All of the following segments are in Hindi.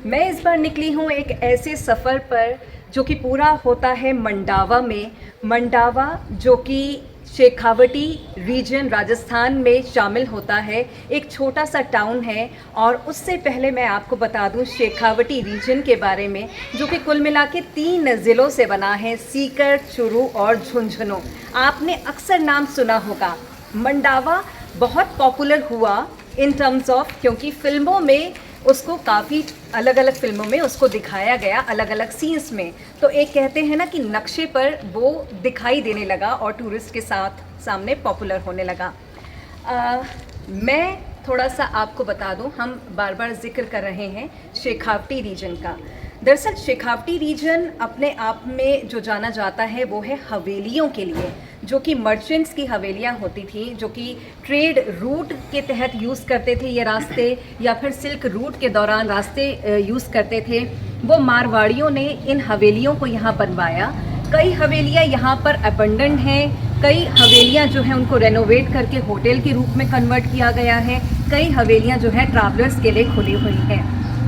मैं इस बार निकली हूँ एक ऐसे सफ़र पर जो कि पूरा होता है मंडावा में। मंडावा जो कि शेखावटी रीजन राजस्थान में शामिल होता है, एक छोटा सा टाउन है। और उससे पहले मैं आपको बता दूं शेखावटी रीजन के बारे में, जो कि कुल मिला के 3 ज़िलों से बना है, सीकर, चुरू और झुंझुनू। आपने अक्सर नाम सुना होगा। मंडावा बहुत पॉपुलर हुआ इन टर्म्स ऑफ, क्योंकि फ़िल्मों में उसको काफ़ी अलग अलग फ़िल्मों में उसको दिखाया गया, अलग अलग सीन्स में। तो एक कहते हैं ना कि नक्शे पर वो दिखाई देने लगा और टूरिस्ट के साथ सामने पॉपुलर होने लगा। मैं थोड़ा सा आपको बता दूं, हम बार बार जिक्र कर रहे हैं शेखावटी रीजन का। दरअसल शेखावटी रीजन अपने आप में जो जाना जाता है वो है हवेलियों के लिए, जो कि मर्चेंट्स की हवेलियाँ होती थी, जो कि ट्रेड रूट के तहत यूज़ करते थे ये रास्ते, या फिर सिल्क रूट के दौरान रास्ते यूज़ करते थे। वो मारवाड़ियों ने इन हवेलियों को यहाँ बनवाया। कई हवेलियाँ यहाँ पर अबंडेंट हैं, कई हवेलियाँ जो हैं उनको रेनोवेट करके होटल के रूप में कन्वर्ट किया गया है, कई हवेलियाँ जो है ट्रैवलर्स के लिए खुली हुई हैं।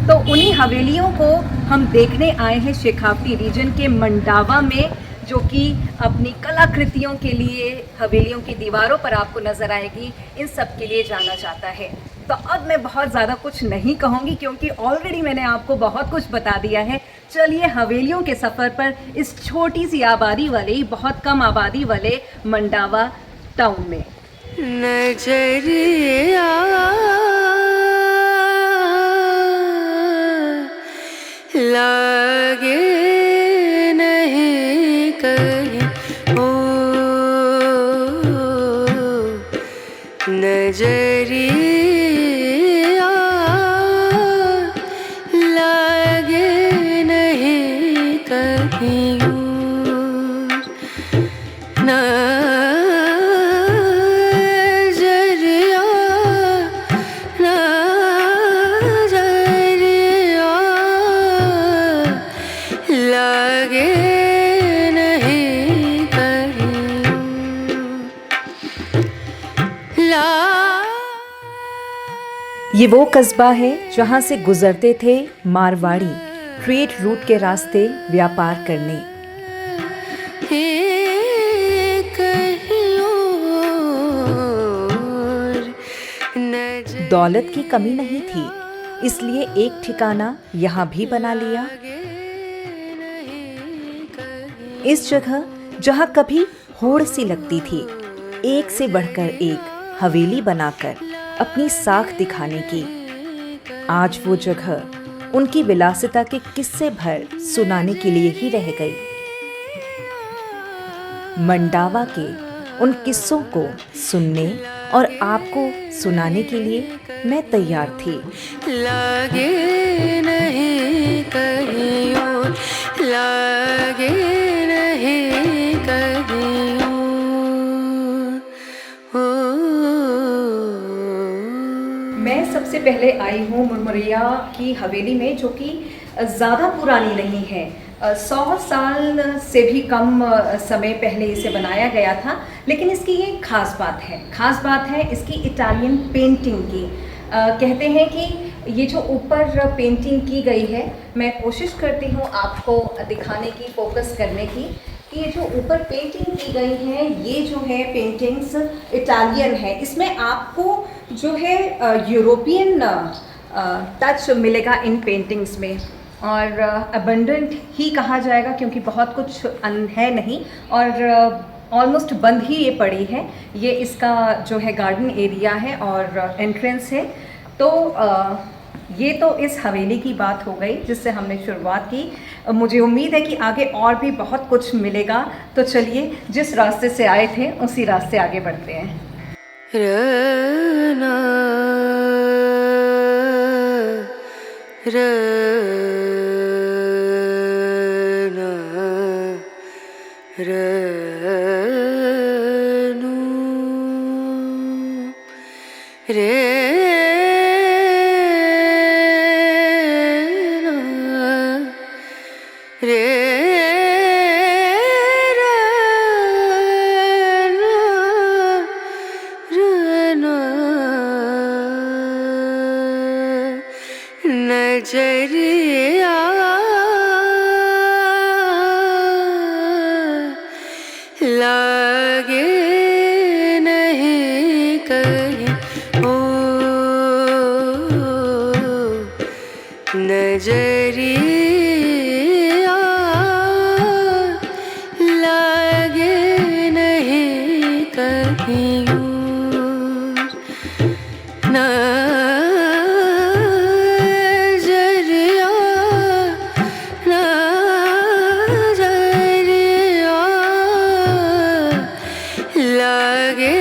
तो उन्हीं हवेलियों को हम देखने आए हैं शेखावटी रीजन के मंडावा में, जो कि अपनी कलाकृतियों के लिए हवेलियों की दीवारों पर आपको नज़र आएगी, इन सब के लिए जाना जाता है। तो अब मैं बहुत ज़्यादा कुछ नहीं कहूँगी, क्योंकि ऑलरेडी मैंने आपको बहुत कुछ बता दिया है। चलिए हवेलियों के सफ़र पर इस छोटी सी आबादी वाले, बहुत कम आबादी वाले मंडावा टाउन में। नजरिया लागे नहीं कहीं ओ नजरिया लागे नहीं कहीं और नजरिया नजरिया लागे नहीं कहीं ला ये वो कस्बा है जहाँ से गुजरते थे मारवाड़ी ट्रेड रूट के रास्ते व्यापार करने। दौलत की कमी नहीं थी, इसलिए एक ठिकाना यहाँ भी बना लिया। इस जगह जहाँ कभी होड़ सी लगती थी, एक से बढ़कर एक हवेली बनाकर अपनी साख दिखाने की, आज वो जगह उनकी विलासिता के किस्से भर सुनाने के लिए ही रह गई। मंडावा के उन किस्सों को सुनने और आपको सुनाने के लिए मैं तैयार थी। लागे नहीं कहीं और लागे नहीं कहीं और मैं सबसे पहले आई हूँ मुरमुरिया की हवेली में, जो कि ज़्यादा पुरानी नहीं है। 100 साल से भी कम समय पहले इसे बनाया गया था। लेकिन इसकी ये खास बात है इसकी इटालियन पेंटिंग की। कहते हैं कि ये जो ऊपर पेंटिंग की गई है, मैं कोशिश करती हूँ आपको दिखाने की, फोकस करने की, कि ये जो ऊपर पेंटिंग की गई है, ये जो है पेंटिंग्स इटालियन है। इसमें आपको जो है यूरोपियन टच मिलेगा इन पेंटिंग्स में, और अबंडेंट ही कहा जाएगा, क्योंकि बहुत कुछ है नहीं, और ऑलमोस्ट बंद ही ये पड़ी है। ये इसका जो है गार्डन एरिया है और एंट्रेंस है। तो ये तो इस हवेली की बात हो गई जिससे हमने शुरुआत की। मुझे उम्मीद है कि आगे और भी बहुत कुछ मिलेगा। तो चलिए जिस रास्ते से आए थे उसी रास्ते आगे बढ़ते हैं। रना रना रनु रे रे रना नजरिया लागे नहीं कहीं ओ नजरिया लागे नहीं कहीं नजरिया नजरिया लागे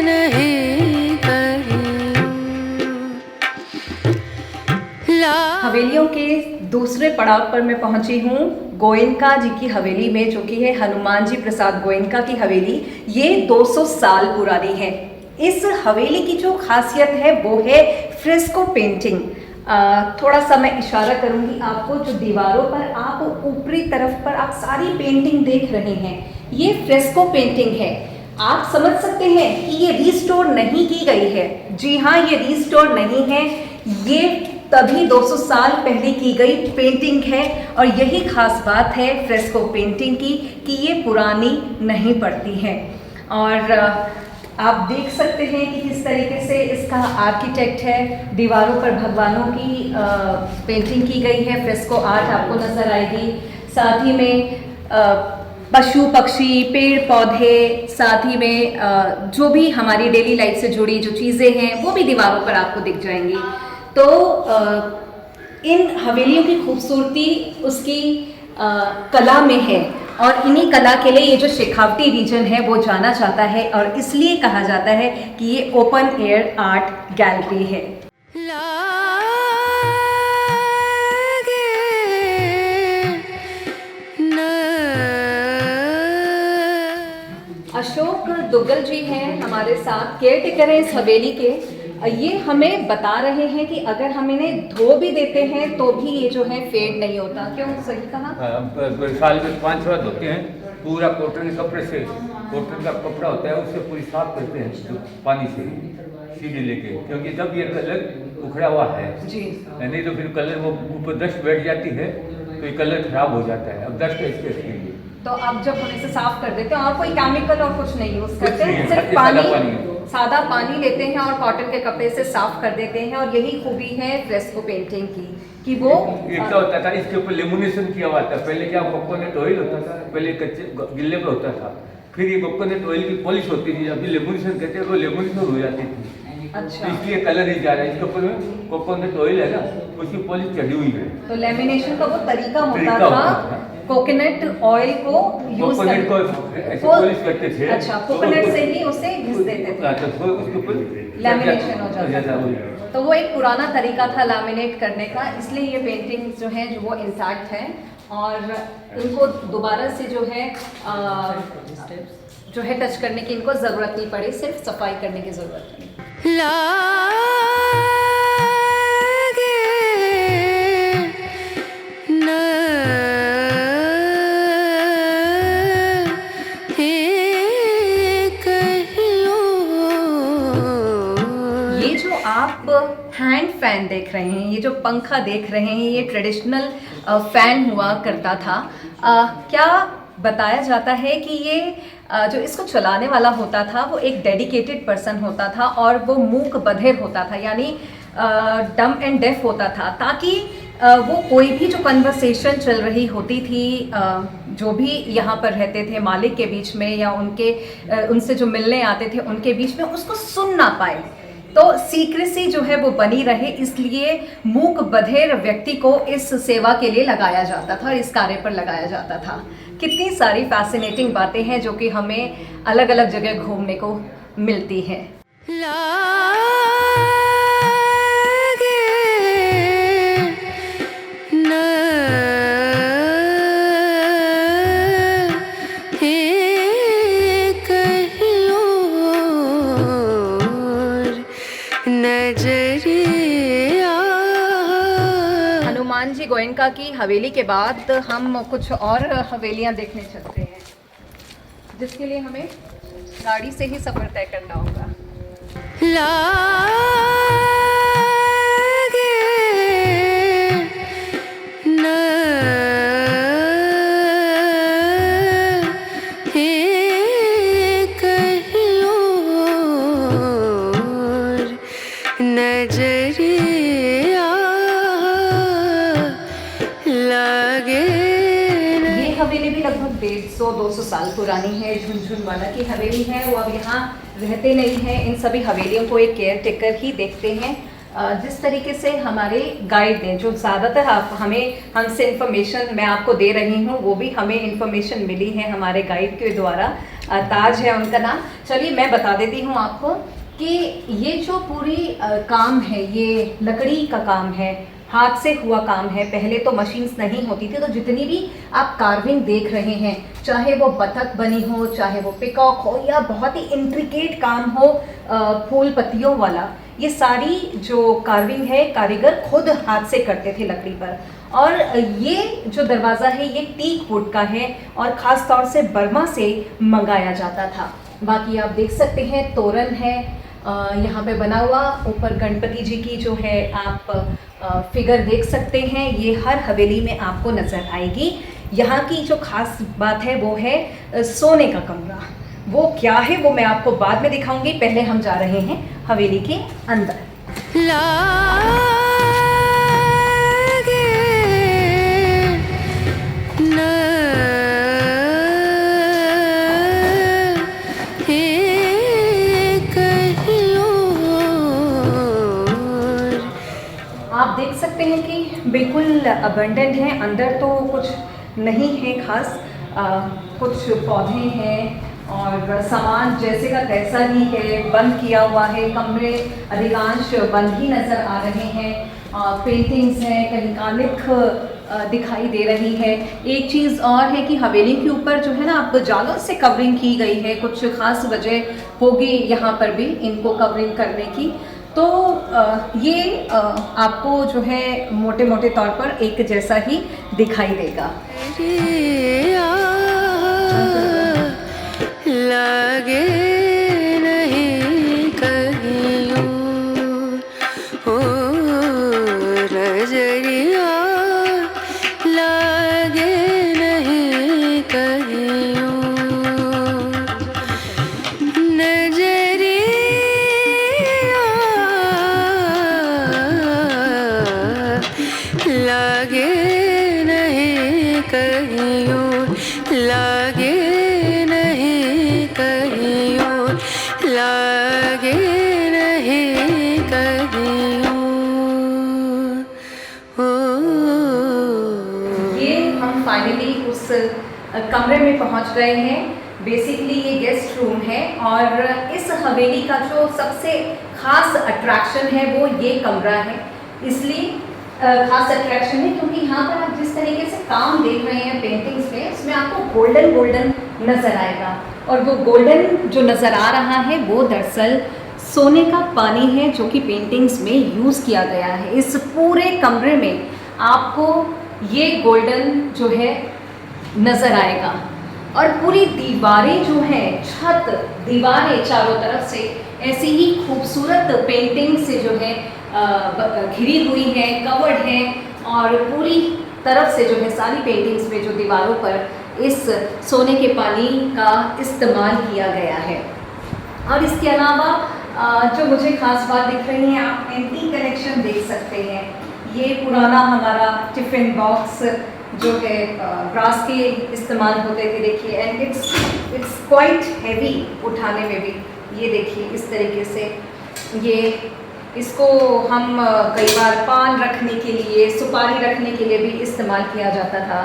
नहीं कहीं हवेलियों के दूसरे पड़ाव पर मैं पहुंची हूँ गोयनका जी की हवेली में, जो कि है हनुमान जी प्रसाद गोयनका की हवेली। ये 200 साल पुरानी है। इस हवेली की जो खासियत है वो है फ्रेस्को पेंटिंग। थोड़ा सा मैं इशारा करूंगी आपको, जो दीवारों पर आप ऊपरी तरफ पर आप सारी पेंटिंग देख रहे हैं, ये फ्रेस्को पेंटिंग है। आप समझ सकते हैं कि ये रीस्टोर नहीं की गई है। जी हाँ, ये रीस्टोर नहीं है, ये तभी 200 साल पहले की गई पेंटिंग है। और यही खास बात है फ्रेस्को पेंटिंग की कि ये पुरानी नहीं पड़ती है। और आप देख सकते हैं कि किस तरीके से इसका आर्किटेक्ट है। दीवारों पर भगवानों की पेंटिंग की गई है, फ्रेस्को आर्ट आपको नज़र आएगी। साथ ही में पशु पक्षी, पेड़ पौधे, साथ ही में जो भी हमारी डेली लाइफ से जुड़ी जो चीज़ें हैं वो भी दीवारों पर आपको दिख जाएंगी। तो इन हवेलियों की खूबसूरती उसकी कला में है, और इन्हीं कला के लिए ये जो शेखावटी रीजन है वो जाना जाता है, और इसलिए कहा जाता है कि ये ओपन एयर आर्ट गैलरी है। अशोक दुग्गल जी हैं हमारे साथ, केयर टेकर हैं इस हवेली के। ये हमें बता रहे हैं कि अगर हम इन्हें धो भी देते हैं तो भी ये जो है फेड नहीं होता। क्यों? सही कहा। साल में 5 बार धोते हैं, पूरा कॉटन के कपड़े से, कॉटन का कपड़ा होता है उससे पूरी साफ करते हैं पानी से सीधे लेके, क्योंकि जब ये कलर उखड़ा हुआ है जी, नहीं तो फिर कलर वो ऊपर डस्ट बैठ जाती है तो ये कलर खराब हो जाता है। अब डस्ट है इसके लिए तो अब जब हम इसे साफ कर देते हैं और कोई केमिकल और कुछ नहीं यूज करते हैं, सिर्फ सादा पानी, सादा पानी लेते हैं और कॉटन के कपड़े से साफ कर देते हैं। और यही खूबी है फ्रेस्को पेंटिंग की कि वो क्या होता था, इसके ऊपर लेमिनेशन किया हुआ था। पहले क्या कोकोनट ऑयल होता था, पहले कच्चे गिल्ले पर होता था, फिर ये कोकोनट ऑयल की पॉलिश होती थी, अभी लेमिनेशन कहते हैं, वो लेमिनेशन हो जाती थी। अच्छा, इसलिए कलर नहीं जा रहा है। इसके ऊपर में कोकोनट ऑयल है ना, उसकी पॉलिश चढ़ी हुई है। तो लेमिनेशन का वो तरीका होता था कोकोनट ऑयल को यूज कोकोनट को ऐसे पॉलिश करते थे। अच्छा, कोकोनट से ही उसे घिस देते थे, तो उसके ऊपर लैमिनेशन हो जाता था। तो वो एक पुराना तरीका था लैमिनेट करने का, इसलिए ये पेंटिंग जो है जो वो इंटैक्ट है। और इनको दोबारा से जो है टच करने की इनको ज़रूरत नहीं पड़ी, सिर्फ सफाई करने की ज़रूरत है। ये जो आप हैंड फैन देख रहे हैं, ये जो पंखा देख रहे हैं, ये ट्रेडिशनल फैन हुआ करता था। क्या बताया जाता है कि ये जो इसको चलाने वाला होता था वो एक डेडिकेटेड पर्सन होता था, और वो मूक बधिर होता था, यानी डम एंड डेफ होता था, ताकि वो कोई भी जो कन्वर्सेशन चल रही होती थी जो भी यहाँ पर रहते थे मालिक के बीच में या उनसे जो मिलने आते थे उनके बीच में, उसको सुन ना पाए। तो सीक्रेसी जो है वो बनी रहे, इसलिए मूक बधिर व्यक्ति को इस सेवा के लिए लगाया जाता था और इस कार्य पर लगाया जाता था। कितनी सारी फैसिनेटिंग बातें हैं जो कि हमें अलग अलग जगह घूमने को मिलती हैं। हनुमान जी गोयनका की हवेली के बाद हम कुछ और हवेलियां देखने चलते हैं, जिसके लिए हमें गाड़ी से ही सफर तय करना होगा। 150-200 साल पुरानी है। झुनझुनवाला की हवेली है, वो अब यहाँ रहते नहीं हैं। इन सभी हवेलियों को एक केयर टेकर ही देखते हैं। जिस तरीके से हमारे गाइड ने, जो ज़्यादातर हमसे इन्फॉर्मेशन मैं आपको दे रही हूँ, वो भी हमें इन्फॉर्मेशन मिली है हमारे गाइड के द्वारा। ताज है उनका नाम। चलिए मैं बता देती हूँ आपको कि ये जो पूरी काम है, ये लकड़ी का काम है, हाथ से हुआ काम है। पहले तो मशीन्स नहीं होती थी, तो जितनी भी आप कार्विंग देख रहे हैं, चाहे वो बतख बनी हो, चाहे वो पिकॉक हो, या बहुत ही इंट्रिकेट काम हो फूल पत्तियों वाला, ये सारी जो कार्विंग है कारीगर खुद हाथ से करते थे लकड़ी पर। और ये जो दरवाज़ा है ये टीक वुड का है और ख़ास तौर से बर्मा से मंगाया जाता था। बाकी आप देख सकते हैं तोरण है यहाँ पे बना हुआ। ऊपर गणपति जी की जो है आप फिगर देख सकते हैं, ये हर हवेली में आपको नज़र आएगी। यहाँ की जो ख़ास बात है वो है सोने का कमरा। वो क्या है वो मैं आपको बाद में दिखाऊंगी, पहले हम जा रहे हैं हवेली के अंदर। आप देख सकते हैं कि बिल्कुल अबंडेंट है। अंदर तो कुछ नहीं है खास, कुछ पौधे हैं और सामान जैसे का तैसा ही है, बंद किया हुआ है। कमरे अधिकांश बंद ही नज़र आ रहे हैं। पेंटिंग्स हैं, कहीं कालिख दिखाई दे रही है। एक चीज़ और है कि हवेली के ऊपर जो है ना, आपको जालों से कवरिंग की गई है। कुछ ख़ास वजह होगी यहाँ पर भी इनको कवरिंग करने की। तो ये आपको जो है मोटे मोटे तौर पर एक जैसा ही दिखाई देगा। लगे नहीं कहीं ओ नजरिया, लगे नहीं कहीं नजरिया, लगे नहीं कहीं लगे नहीं कहीं लगे नहीं कहीं ये हम फाइनली उस कमरे में पहुंच गए हैं। बेसिकली ये गेस्ट रूम है और इस हवेली का जो सबसे खास अट्रैक्शन है वो ये कमरा है। इसलिए खास अट्रैक्शन है क्योंकि यहाँ पर आप जिस तरीके से काम देख रहे हैं पेंटिंग्स में, उसमें आपको गोल्डन गोल्डन नज़र आएगा। और वो गोल्डन जो नज़र आ रहा है वो दरअसल सोने का पानी है जो कि पेंटिंग्स में यूज़ किया गया है। इस पूरे कमरे में आपको ये गोल्डन जो है नज़र आएगा। और पूरी दीवारें जो हैं, छत दीवारें चारों तरफ से ऐसी ही खूबसूरत पेंटिंग से जो है घिरी हुई है, कवर्ड है। और पूरी तरफ से जो है सारी पेंटिंग्स में जो दीवारों पर इस सोने के पानी का इस्तेमाल किया गया है। और इसके अलावा जो मुझे ख़ास बात दिख रही है, आप एंटीक कलेक्शन देख सकते हैं। ये पुराना हमारा टिफ़िन बॉक्स जो है ब्रास के इस्तेमाल होते थे, देखिए। एंड इट्स क्वाइट हैवी उठाने में भी। ये देखिए इस तरीके से, ये इसको हम कई बार पान रखने के लिए, सुपारी रखने के लिए भी इस्तेमाल किया जाता था।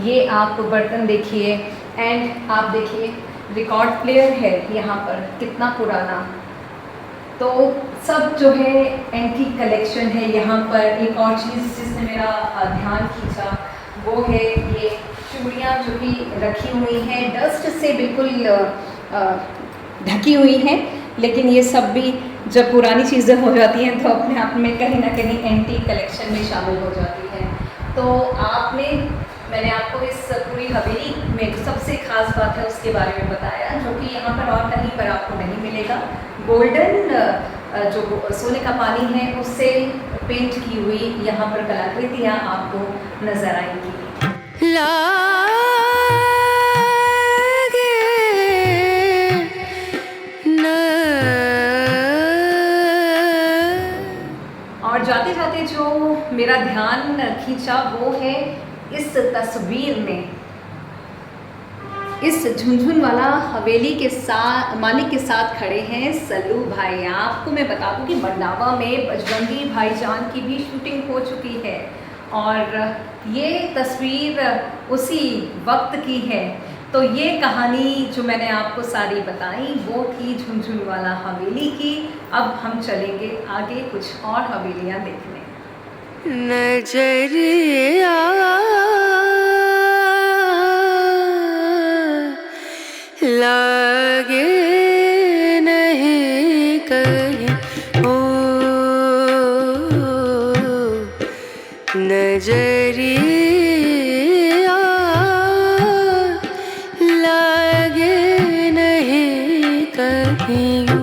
ये आप बर्तन देखिए। एंड आप देखिए रिकॉर्ड प्लेयर है यहाँ पर, कितना पुराना। तो सब जो है एंटीक कलेक्शन है यहाँ पर। एक और चीज़ जिसने मेरा ध्यान खींचा वो है ये चूड़ियाँ जो कि रखी हुई हैं, डस्ट से बिल्कुल ढकी हुई हैं। लेकिन ये सब भी जब पुरानी चीज़ें हो जाती हैं तो अपने आप में कहीं ना कहीं एंटीक कलेक्शन में शामिल हो जाती हैं। तो मैंने आपको इस पूरी हवेली में जो सबसे ख़ास बात है उसके बारे में बताया, जो कि यहाँ पर और कहीं पर आपको नहीं मिलेगा। गोल्डन जो सोने का पानी है उससे पेंट की हुई यहाँ पर कलाकृतियाँ आपको नज़र आएंगी। और जाते जाते जो मेरा ध्यान खींचा वो है इस तस्वीर में। इस झुनझुन वाला हवेली के साथ मालिक के साथ खड़े हैं सल्लू भाई। आपको मैं बता दूं कि मंडावा में बजरंगी भाईजान की भी शूटिंग हो चुकी है और ये तस्वीर उसी वक्त की है। तो ये कहानी जो मैंने आपको सारी बताई वो थी झुनझुन वाला हवेली की। अब हम चलेंगे आगे कुछ और हवेलियाँ देखने। नजरिया लागे नहीं कहीं ओ नजरिया लागे नहीं कहीं और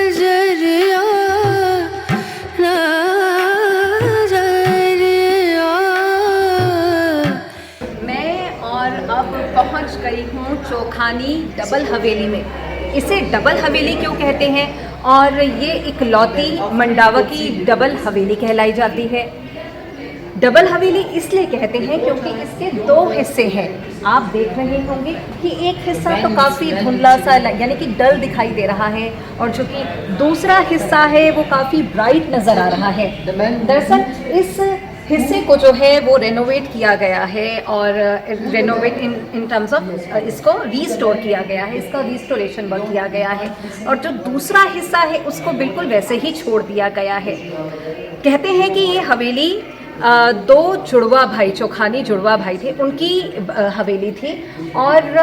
नजरिया मैं और अब पहुंच गई हूँ चोखानी डबल हवेली में। इसे डबल हवेली क्यों कहते हैं और ये इकलौती मंडावा की डबल हवेली कहलाई जाती है। डबल हवेली इसलिए कहते हैं क्योंकि इसके दो हिस्से हैं। आप देख रहे होंगे कि एक हिस्सा तो काफ़ी धुंधला सा यानी कि डल दिखाई दे रहा है और जो कि दूसरा हिस्सा है वो काफ़ी ब्राइट नज़र आ रहा है। दरअसल इस हिस्से को जो है वो रेनोवेट किया गया है और रेनोवेट इन टर्म्स ऑफ इसको रीस्टोर किया गया है, इसका रीस्टोरेशन वर्क किया गया है और जो दूसरा हिस्सा है उसको बिल्कुल वैसे ही छोड़ दिया गया है। कहते हैं कि ये हवेली दो जुड़वा भाई, चोखानी जुड़वा भाई थे, उनकी हवेली थी और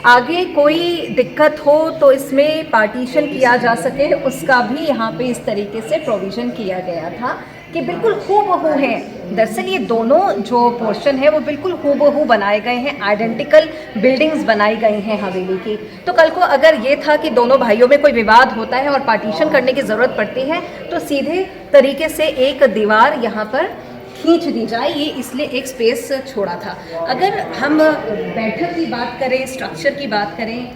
आगे कोई दिक्कत हो तो इसमें पार्टीशन किया जा सके उसका भी यहाँ पे इस तरीके से प्रोविज़न किया गया था कि बिल्कुल हूबहू हैं। दरअसल ये दोनों जो पोर्शन है वो बिल्कुल हूबहू बनाए गए हैं, आइडेंटिकल बिल्डिंग्स बनाई गई हैं हवेली की। तो कल को अगर ये था कि दोनों भाइयों में कोई विवाद होता है और पार्टीशन करने की ज़रूरत पड़ती है तो सीधे तरीके से एक दीवार यहाँ पर खींच दी जाए, ये इसलिए एक स्पेस छोड़ा था। अगर हम बैठक की बात करें, स्ट्रक्चर की बात करें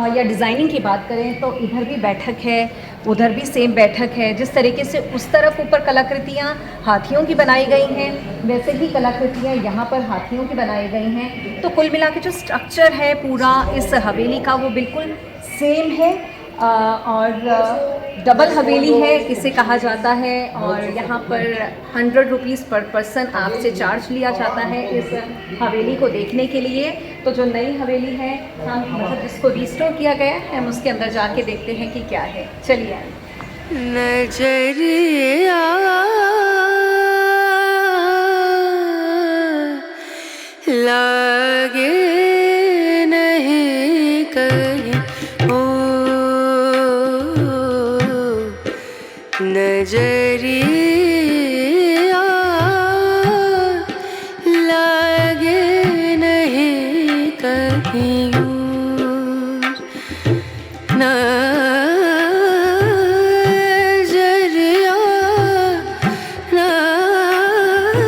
या डिज़ाइनिंग की बात करें तो इधर भी बैठक है, उधर भी सेम बैठक है। जिस तरीके से उस तरफ ऊपर कलाकृतियाँ हाथियों की बनाई गई हैं वैसे ही कलाकृतियाँ यहाँ पर हाथियों की बनाई गई हैं। तो कुल मिला के जो स्ट्रक्चर है पूरा इस हवेली का वो बिल्कुल सेम है और डबल हवेली है इसे कहा जाता है और यहाँ पर 100 रुपीज़ पर पर्सन आपसे चार्ज लिया जाता है इस हवेली को देखने के लिए। तो जो नई हवेली है हम मतलब जिसको रिस्टोर किया गया है हम उसके अंदर जाके देखते हैं कि क्या है। चलिए आइए। नजरिया लागे नहीं कहीं ओ नजरिया लागे नहीं कहीं और नजरिया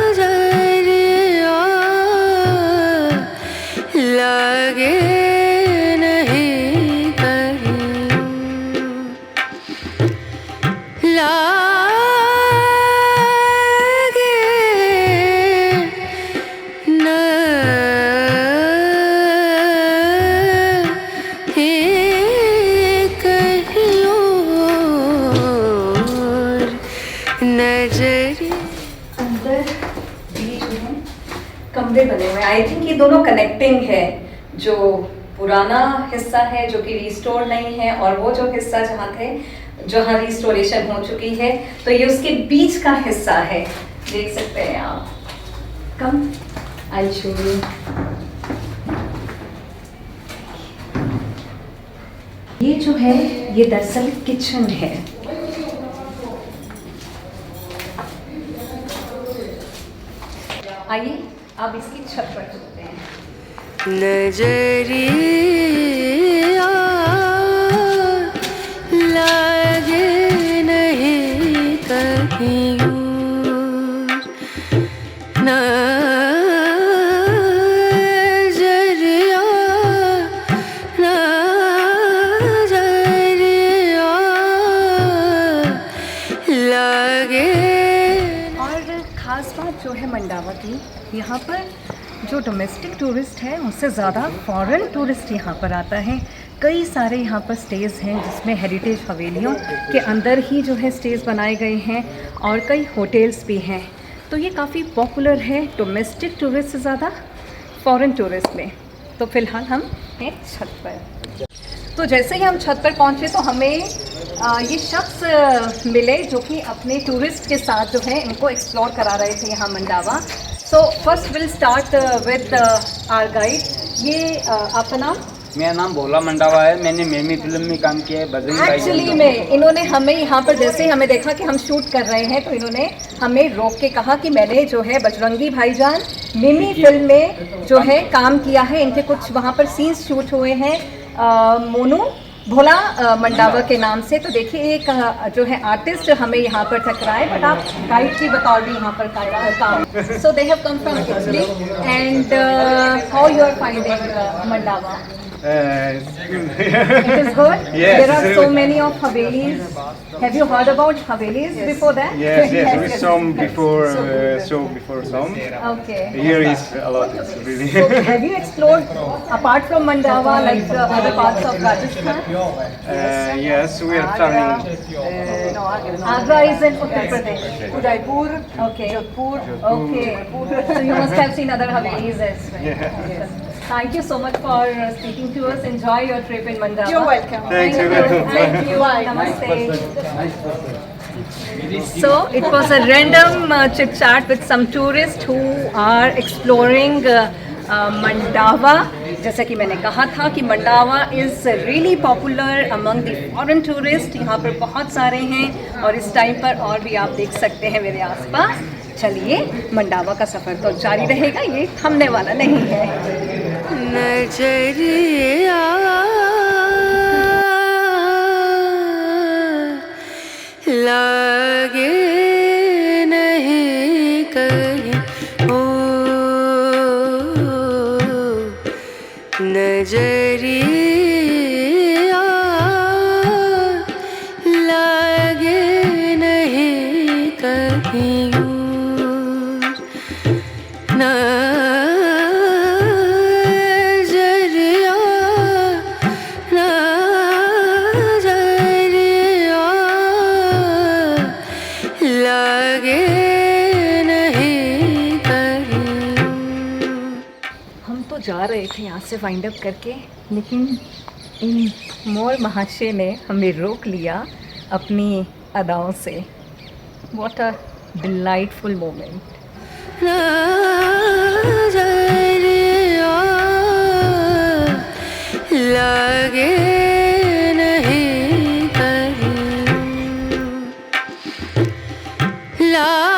नजरिया लागे नहीं कहीं लागे नहीं कहीं और नजरिया अंदर बीच में कमरे बने हुए हैं। आई थिंक ये दोनों कनेक्टिंग है। जो पुराना हिस्सा है जो कि रिस्टोर नहीं है और वो जो हिस्सा जहाँ रिस्टोरेशन हो चुकी है तो ये उसके बीच का हिस्सा है। देख सकते हैं आप। कम आई शो यू। ये जो है ये दरअसल किचन है। आइए अब इसकी छत पर चलते हैं। नजरिया लागे नहीं कहीं और नजरिया नजरिया लागे। और ख़ास बात जो है मंडावा की, यहाँ पर जो डोमेस्टिक टूरिस्ट है उससे ज़्यादा फॉरेन टूरिस्ट यहाँ पर आता है। कई सारे यहाँ पर स्टेज़ हैं जिसमें हेरिटेज हवेलियों के अंदर ही जो है स्टेज़ बनाए गए हैं और कई होटल्स भी हैं। तो ये काफ़ी पॉपुलर है डोमेस्टिक टूरिस्ट से ज़्यादा फॉरेन टूरिस्ट में। तो फ़िलहाल हम हैं छत पर। तो जैसे ही हम छत पर पहुँचे तो हमें ये शख्स मिले जो कि अपने टूरिस्ट के साथ जो है इनको एक्सप्लोर करा रहे थे यहाँ Mandawa. So first will start with our guide. ये आपका नाम? मेरा नाम भोला मंडावा है। मैंने मेमी फिल्म में काम किया है, बजरंग भाईजान। एक्चुअली में इन्होंने हमें यहाँ पर जैसे ही हमें देखा कि हम शूट कर रहे हैं तो इन्होंने हमें रोक के कहा कि मैंने जो है बजरंगी भाईजान मिमी फिल्म में जो है काम किया है। इनके कुछ वहाँ पर सीन्स शूट हुए हैं मोनू भोला मंडावा के नाम से। तो देखिए एक जो है आर्टिस्ट हमें यहाँ पर टकराए, बट आप गाइड की बतौर भी यहाँ पर काम। So they have come from Italy and how you are finding Mandawa? It is good. Yes. There are so many of Havelis. Have you heard about Havelis before that? Yes, we some before show before some. Okay. Here is a lot. It's really. So have you explored apart from Mandava, like the other parts of Rajasthan? Yes, we are traveling. Agra is in Uttar Pradesh. Udaipur. Okay. Jodhpur. Okay. So you must have seen other Havelis as well. Yeah. Thank you so much for speaking to us. Enjoy your trip in Mandava. You're welcome. Thank you. Thank you. Namaste. So it was a random chit chat with some tourists who are exploring Mandava. जैसा कि मैंने कहा था कि Mandawa is really popular among the foreign tourist. यहाँ पर बहुत सारे हैं और इस टाइम पर और भी आप देख सकते हैं मेरे आसपास। चलिए मंडावा का सफ़र तो जारी रहेगा, ये थमने वाला नहीं है। नजरिया लागे नहीं कहीं ओ नजरिया लागे नहीं कहीं जा रहे थे यहाँ से वाइंड अप करके, लेकिन इन मोर महाशय ने हमें रोक लिया अपनी अदाओं से। What a delightful moment. लागे नहीं कहीं ला